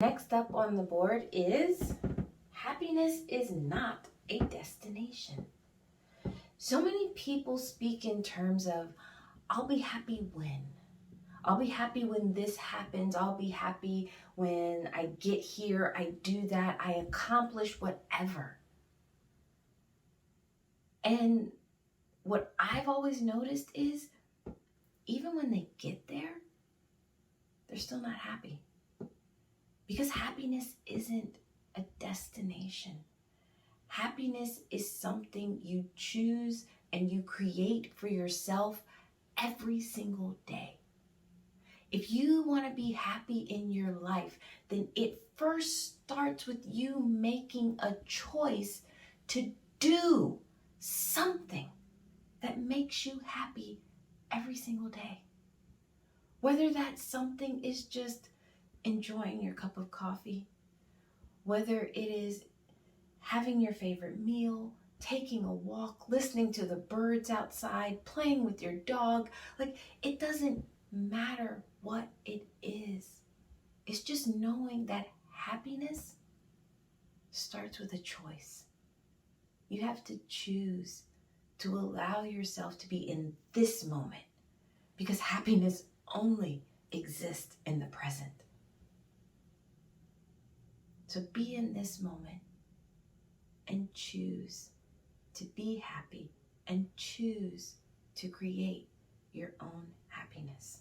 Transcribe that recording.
Next up on the board is happiness is not a destination. So many people speak in terms of, I'll be happy when. I'll be happy when this happens. I'll be happy when I get here, I do that, I accomplish whatever. And what I've always noticed is, even when they get there, they're still not happy. Because happiness isn't a destination. Happiness is something you choose and you create for yourself every single day. If you want to be happy in your life, then it first starts with you making a choice to do something that makes you happy every single day. Whether that something is just enjoying your cup of coffee, whether it is having your favorite meal, taking a walk, listening to the birds outside, playing with your dog, it doesn't matter what it is. It's just knowing that happiness starts with a choice. You have to choose to allow yourself to be in this moment, because happiness only exists in the present. So be in this moment and choose to be happy and choose to create your own happiness.